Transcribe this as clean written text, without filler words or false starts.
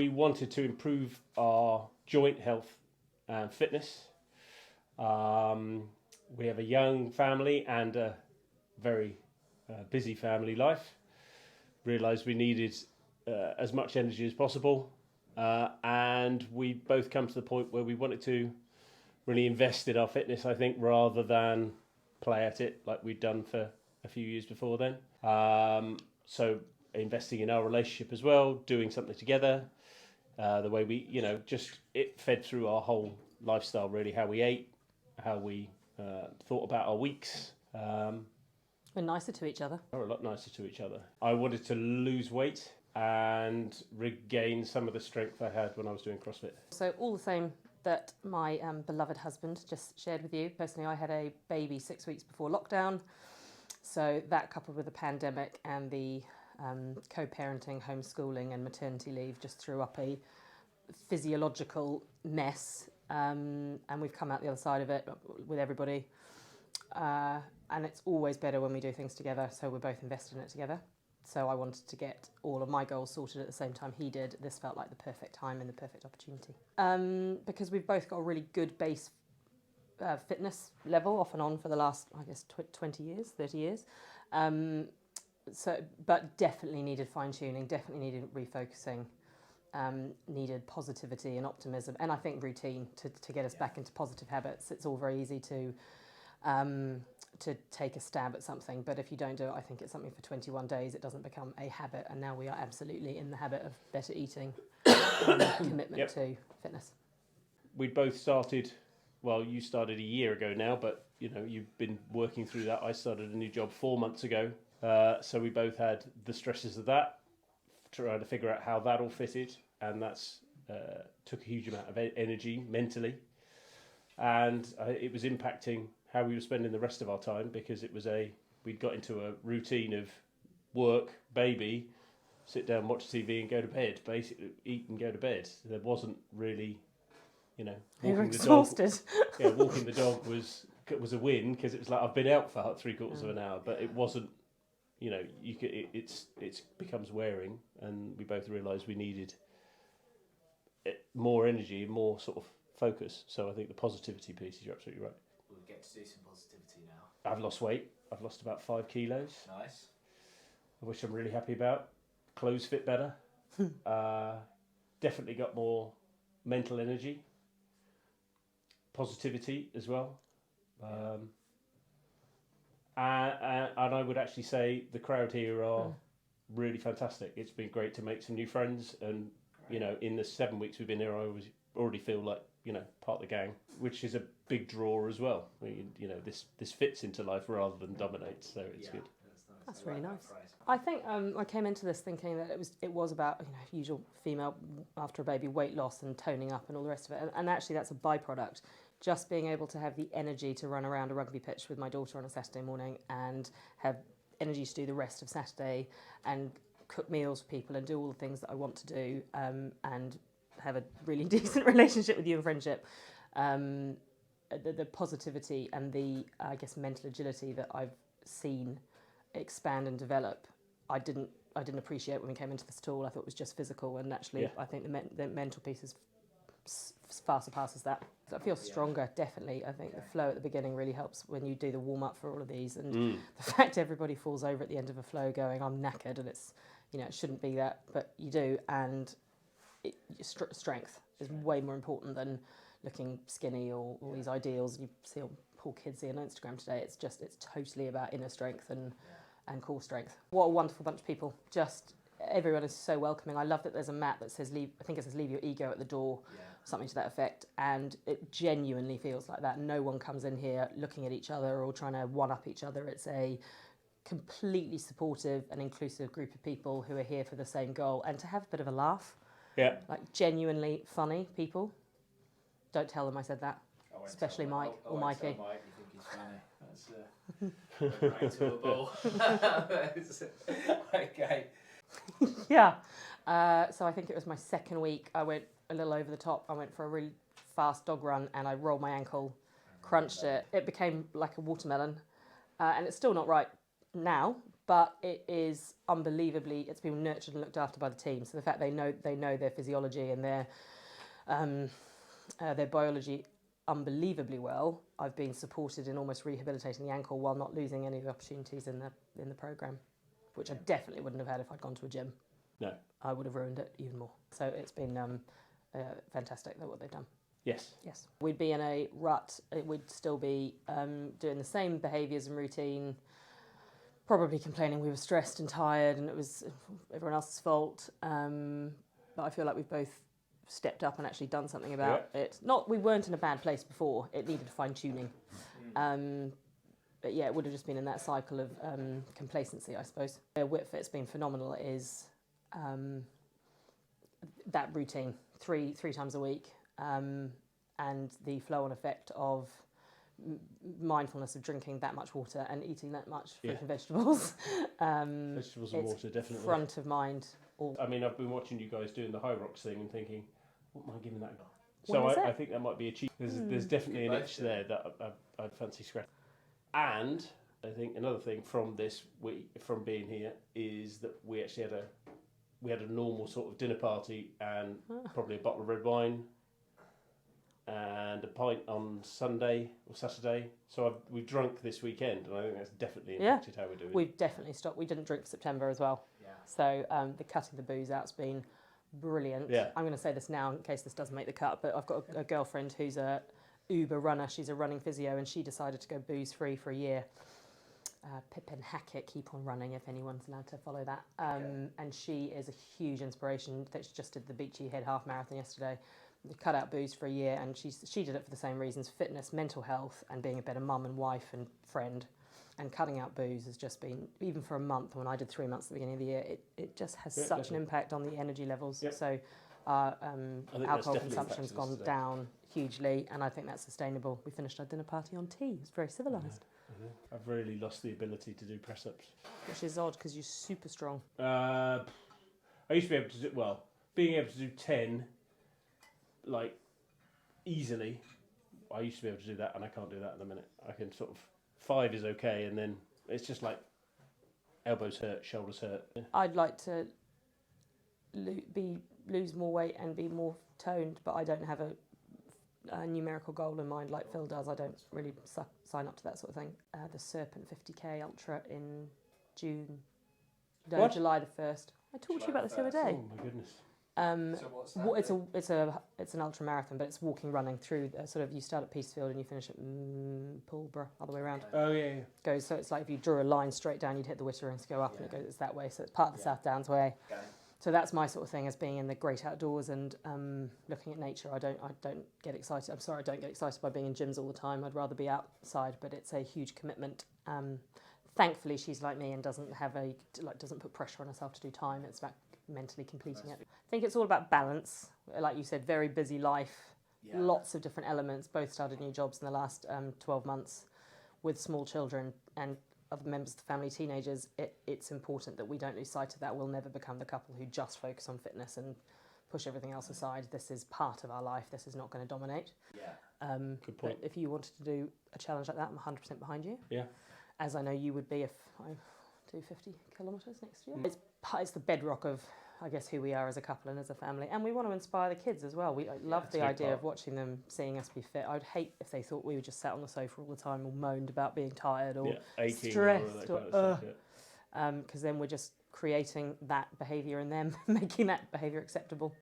We wanted to improve our joint health and fitness. We have a young family and a very busy family life. Realised we needed as much energy as possible, and we both come to the point where we wanted to really invest in our fitness, I think, rather than play at it like we'd done for a few years before then. So investing in our relationship as well, doing something together, the way we, just it fed through our whole lifestyle, really, how we ate, how we thought about our weeks. We're nicer to each other. We're a lot nicer to each other. I wanted to lose weight and regain some of the strength I had when I was doing CrossFit. So all the same that my beloved husband just shared with you. Personally, I had a baby 6 weeks before lockdown. So that, coupled with the pandemic and the co-parenting, homeschooling and maternity leave, just threw up a physiological mess. And we've come out the other side of it with everybody. And it's always better when we do things together, so we're both invested in it together. So I wanted to get all of my goals sorted at the same time he did. This felt like the perfect time and the perfect opportunity. Because we've both got a really good base fitness level off and on for the last, 20 years, 30 years. But definitely needed fine-tuning, definitely needed refocusing, needed positivity and optimism, and I think routine to get us back into positive habits. It's all very easy to take a stab at something, but if you don't do it, I think it's something for 21 days, it doesn't become a habit, and now we are absolutely in the habit of better eating and commitment to fitness. We both started, well, you started a year ago now, but you've been working through that. I started a new job 4 months ago, so we both had the stresses of that, trying to figure out how that all fitted, and that's took a huge amount of energy mentally, and it was impacting how we were spending the rest of our time, because we'd got into a routine of work, baby, sit down, watch TV and go to bed, basically eat and go to bed. There wasn't really, We were exhausted. Walking the dog was a win, because it was like I've been out for 3/4 of an hour, but it wasn't, it becomes wearing, and we both realised we needed more energy, more sort of focus. So I think the positivity piece, you're absolutely right. We'll get to do some positivity now. I've lost weight. I've lost about 5 kilos. Nice. Which I'm really happy about. Clothes fit better. Definitely got more mental energy. Positivity as well. And I would actually say the crowd here are really fantastic. It's been great to make some new friends, and in the 7 weeks we've been here, I already feel like part of the gang, which is a big draw as well. This fits into life rather than dominates, so it's good. That's really nice. I think I came into this thinking that it was about usual female after a baby weight loss and toning up and all the rest of it, and actually that's a byproduct. Just being able to have the energy to run around a rugby pitch with my daughter on a Saturday morning, and have energy to do the rest of Saturday, and cook meals for people and do all the things that I want to do, and have a really decent relationship with you and friendship. The positivity and the mental agility that I've seen expand and develop, I didn't appreciate when we came into this at all. I thought it was just physical, and actually I think the mental piece is far surpasses that. I feel stronger, definitely. I think the flow at the beginning really helps when you do the warm-up for all of these, and the fact everybody falls over at the end of a flow going, I'm knackered, and it's, it shouldn't be that, but you do, and strength is way more important than looking skinny or all these ideals. You see all poor kids see on Instagram today. It's totally about inner strength and core strength. What a wonderful bunch of people. Just everyone is so welcoming. I love that there's a mat that says leave your ego at the door, something to that effect, and it genuinely feels like that. No one comes in here looking at each other or trying to one-up each other. It's a completely supportive and inclusive group of people who are here for the same goal, and to have a bit of a laugh. Yeah. Like genuinely funny people. Don't tell them I said that, especially Mike or Mikey. Mike, you think he's funny. That's right to a ball. Okay. Yeah. So I think it was my second week. I went a little over the top. I went for a really fast dog run, and I rolled my ankle, crunched it. It became like a watermelon, and it's still not right now, but it is unbelievably, it's been nurtured and looked after by the team. So the fact they know their physiology and their biology unbelievably well. I've been supported in almost rehabilitating the ankle while not losing any of the opportunities in the programme, which I definitely wouldn't have had if I'd gone to a gym. No. I would have ruined it even more. So it's been fantastic what they've done. Yes. Yes. We'd be in a rut. We'd still be doing the same behaviours and routine, probably complaining we were stressed and tired and it was everyone else's fault. But I feel like we've both stepped up and actually done something about it. We weren't in a bad place before. It needed fine-tuning. But yeah, it would have just been in that cycle of complacency, I suppose. Where WhitFit's been phenomenal is that routine, three times a week, and the flow-on effect of mindfulness of drinking that much water and eating that much fruit and vegetables. Vegetables and water, definitely. Front of mind. I mean, I've been watching you guys doing the high rocks thing and thinking, what am I giving that? What So I think that might be a cheat. There's definitely an itch there that I'd fancy scratching. And I think another thing from this week, from being here, is that we actually had a normal sort of dinner party and probably a bottle of red wine and a pint on Sunday or Saturday. So we've drunk this weekend, and I think that's definitely impacted how we're doing. We've definitely stopped. We didn't drink for September as well. Yeah. So the cutting the booze out's been brilliant. Yeah. I'm going to say this now in case this doesn't make the cut, but I've got a girlfriend who's a Uber runner. She's a running physio, and she decided to go booze free for a year. Pippin Hackett, keep on running if anyone's allowed to follow that. And she is a huge inspiration. That she just did the Beachy Head half marathon yesterday. Cut out booze for a year, and she did it for the same reasons: fitness, mental health, and being a better mum and wife and friend. And cutting out booze has just been, even for a month, when I did 3 months at the beginning of the year, it just has such an impact on the energy levels. Yep. So our alcohol consumption's gone down hugely, and I think that's sustainable. We finished our dinner party on tea. It was very civilised. I've really lost the ability to do press-ups. Which is odd, because you're super strong. I used to be able to do, being able to do 10, like, easily. I used to be able to do that, and I can't do that at the minute. I can sort of, 5 is okay, and then it's just like elbows hurt, shoulders hurt. Yeah. I'd like to lose more weight and be more toned, but I don't have a numerical goal in mind like Phil does. I don't really sign up to that sort of thing. The Serpent 50k Ultra in June. No, What? July the 1st. I talked to you about this the other day. Oh my goodness. So what's that? It's an ultra marathon, but it's walking, running through sort of, you start at Peacefield and you finish at Pulborough, other way around. Oh yeah. Goes, so it's like if you drew a line straight down, you'd hit the Witterings, go up, and it goes, it's that way. So it's part of the South Downs way. Okay. So that's my sort of thing, as being in the great outdoors and looking at nature. I don't get excited. I'm sorry, I don't get excited by being in gyms all the time. I'd rather be outside, but it's a huge commitment. Thankfully, she's like me and doesn't put pressure on herself to do time. It's about mentally completing it. I think it's all about balance. Like you said, very busy life, lots of different elements. Both started new jobs in the last 12 months with small children and other members of the family, teenagers. It's important that we don't lose sight of that. We'll never become the couple who just focus on fitness and push everything else aside. This is part of our life. This is not going to dominate. Yeah. Good point. But if you wanted to do a challenge like that, I'm 100% behind you. Yeah. As I know you would be if I do 50 kilometres next year. It's the bedrock of, I guess, who we are as a couple and as a family. And we want to inspire the kids as well. We love the idea of watching them, seeing us be fit. I'd hate if they thought we were just sat on the sofa all the time or moaned about being tired or aching stressed or because then we're just creating that behaviour in them, making that behaviour acceptable.